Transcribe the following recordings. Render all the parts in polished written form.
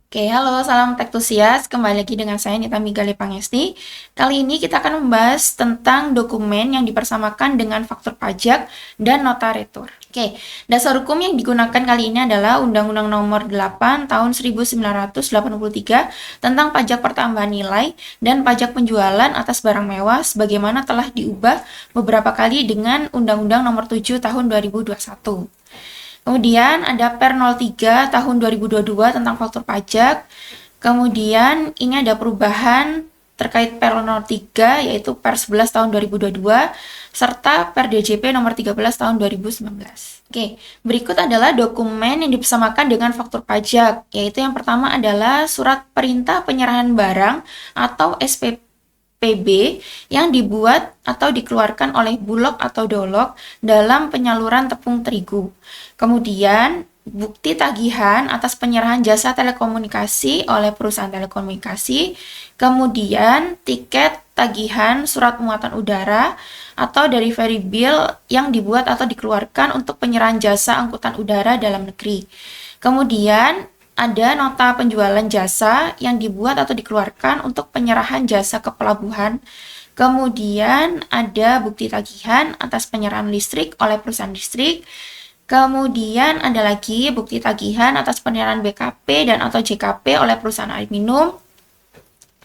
Oke, halo, salam tektusias. Kembali lagi dengan saya Nita Migali Pangesti. Kali ini kita akan membahas tentang dokumen yang dipersamakan dengan faktur pajak dan nota retur. Oke, dasar hukum yang digunakan kali ini adalah Undang-Undang Nomor 8 Tahun 1983 tentang pajak pertambahan nilai dan pajak penjualan atas barang mewah sebagaimana telah diubah beberapa kali dengan Undang-Undang Nomor 7 Tahun 2021. Kemudian ada Per 03 tahun 2022 tentang faktur pajak. Kemudian ini ada perubahan terkait Per 03 yaitu Per 11 tahun 2022 serta Per DJP nomor 13 tahun 2019. Oke, berikut adalah dokumen yang dipersamakan dengan faktur pajak, yaitu yang pertama adalah Surat Perintah Penyerahan Barang atau SPPB yang dibuat atau dikeluarkan oleh Bulog atau Dolog dalam penyaluran tepung terigu. Kemudian, bukti tagihan atas penyerahan jasa telekomunikasi oleh perusahaan telekomunikasi, kemudian tiket tagihan surat muatan udara atau delivery bill yang dibuat atau dikeluarkan untuk penyerahan jasa angkutan udara dalam negeri. Kemudian, ada nota penjualan jasa yang dibuat atau dikeluarkan untuk penyerahan jasa ke pelabuhan. Kemudian ada bukti tagihan atas penyerahan listrik oleh perusahaan listrik. Kemudian ada lagi bukti tagihan atas penyerahan BKP dan atau JKP oleh perusahaan air minum.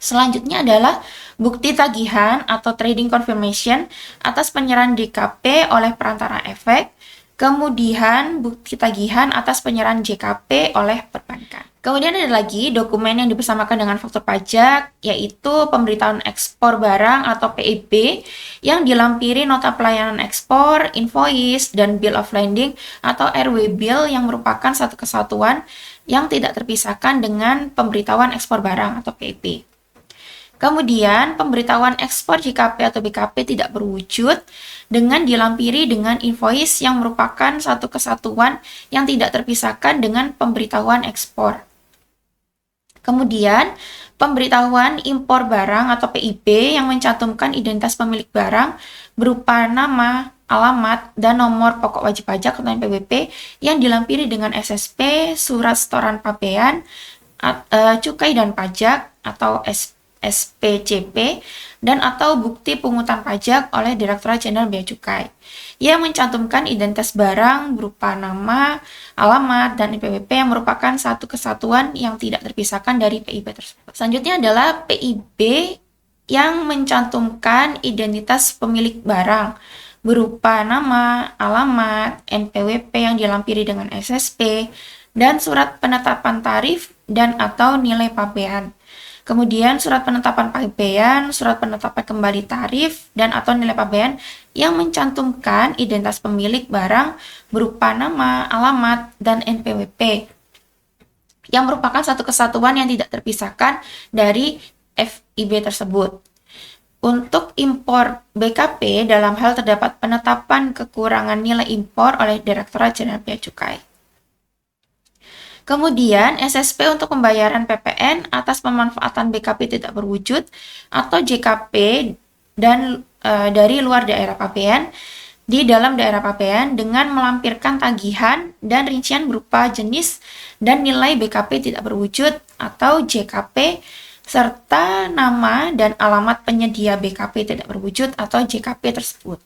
Selanjutnya adalah bukti tagihan atau trading confirmation atas penyerahan DKP oleh perantara efek. Kemudian bukti tagihan atas penyerahan JKP oleh perbankan. Kemudian ada lagi dokumen yang dipersamakan dengan faktur pajak, yaitu pemberitahuan ekspor barang atau PIB yang dilampiri nota pelayanan ekspor, invoice, dan bill of landing atau RW bill yang merupakan satu kesatuan yang tidak terpisahkan dengan pemberitahuan ekspor barang atau PIB. Kemudian, pemberitahuan ekspor JKP atau BKP tidak berwujud dengan dilampiri dengan invoice yang merupakan satu kesatuan yang tidak terpisahkan dengan pemberitahuan ekspor. Kemudian, pemberitahuan impor barang atau PIB yang mencantumkan identitas pemilik barang berupa nama, alamat, dan nomor pokok wajib pajak atau NPWP yang dilampiri dengan SSP, surat setoran pabean, cukai dan pajak atau SPCP, dan atau bukti pungutan pajak oleh Direktorat Jenderal Bea Cukai yang mencantumkan identitas barang berupa nama, alamat, dan NPWP yang merupakan satu kesatuan yang tidak terpisahkan dari PIB tersebut. Selanjutnya adalah PIB yang mencantumkan identitas pemilik barang berupa nama, alamat, NPWP yang dilampiri dengan SSP, dan surat penetapan tarif dan atau nilai pabean. Kemudian surat penetapan pabean, surat penetapan kembali tarif, dan atau nilai pabean yang mencantumkan identitas pemilik barang berupa nama, alamat, dan NPWP yang merupakan satu kesatuan yang tidak terpisahkan dari FIB tersebut. Untuk impor BKP dalam hal terdapat penetapan kekurangan nilai impor oleh Direktorat Jenderal Bea Cukai. Kemudian, SSP untuk pembayaran PPN atas pemanfaatan BKP tidak berwujud atau JKP dan dari luar daerah pabean di dalam daerah pabean dengan melampirkan tagihan dan rincian berupa jenis dan nilai BKP tidak berwujud atau JKP serta nama dan alamat penyedia BKP tidak berwujud atau JKP tersebut.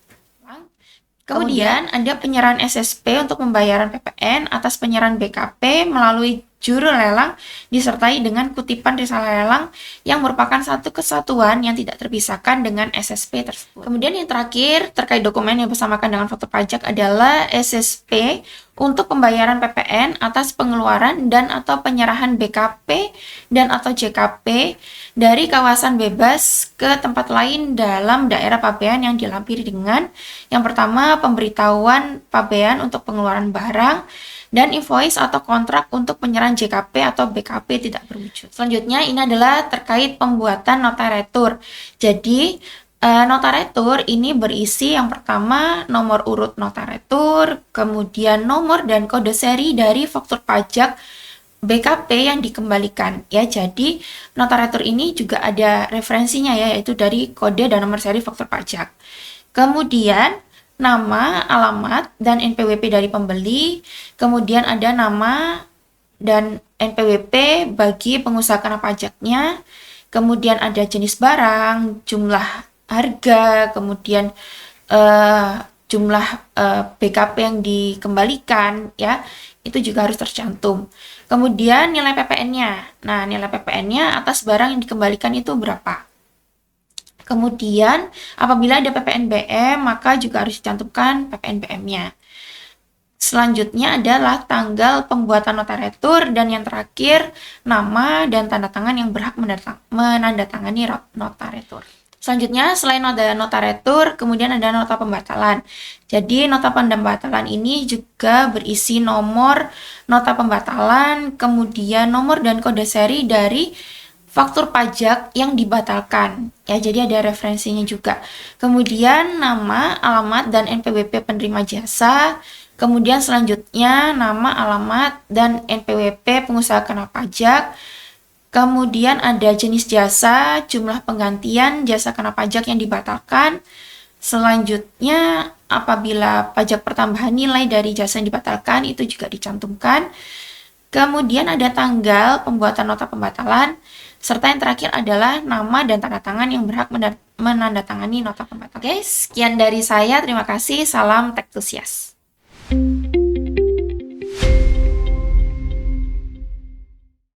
Kemudian ada penyerahan SSP untuk pembayaran PPN atas penyerahan BKP melalui juru lelang disertai dengan kutipan risalah lelang yang merupakan satu kesatuan yang tidak terpisahkan dengan SSP tersebut. Kemudian yang terakhir terkait dokumen yang bersamakan dengan faktur pajak adalah SSP untuk pembayaran PPN atas pengeluaran dan atau penyerahan BKP dan atau JKP dari kawasan bebas ke tempat lain dalam daerah pabean yang dilampiri dengan yang pertama pemberitahuan pabean untuk pengeluaran barang dan invoice atau kontrak untuk penyerahan JKP atau BKP tidak berwujud. Selanjutnya ini adalah terkait pembuatan nota retur. Jadi nota retur ini berisi yang pertama nomor urut nota retur, kemudian nomor dan kode seri dari faktur pajak BKP yang dikembalikan ya. Jadi nota retur ini juga ada referensinya ya, yaitu dari kode dan nomor seri faktur pajak. Kemudian nama, alamat, dan NPWP dari pembeli. Kemudian ada nama dan NPWP bagi pengusaha kena pajaknya. Kemudian ada jenis barang, jumlah harga, kemudian jumlah BKP yang dikembalikan, ya, itu juga harus tercantum. Kemudian nilai PPN-nya. Nah, nilai PPN-nya atas barang yang dikembalikan itu berapa. Kemudian, apabila ada PPNBM, maka juga harus dicantumkan PPNBM-nya. Selanjutnya adalah tanggal pembuatan nota retur, dan yang terakhir, nama dan tanda tangan yang berhak menandatangani nota retur. Selanjutnya, selain ada nota retur, kemudian ada nota pembatalan. Jadi, nota pembatalan ini juga berisi nomor nota pembatalan, kemudian nomor dan kode seri dari faktur pajak yang dibatalkan. Ya, jadi ada referensinya juga. Kemudian nama, alamat, dan NPWP penerima jasa. Kemudian selanjutnya nama, alamat, dan NPWP pengusaha kena pajak. Kemudian ada jenis jasa, jumlah penggantian jasa kena pajak yang dibatalkan. Selanjutnya, apabila pajak pertambahan nilai dari jasa yang dibatalkan, itu juga dicantumkan. Kemudian ada tanggal pembuatan nota pembatalan, serta yang terakhir adalah nama dan tanda tangan yang berhak menandatangani nota pembatalan. Oke, sekian dari saya. Terima kasih. Salam Tektusias.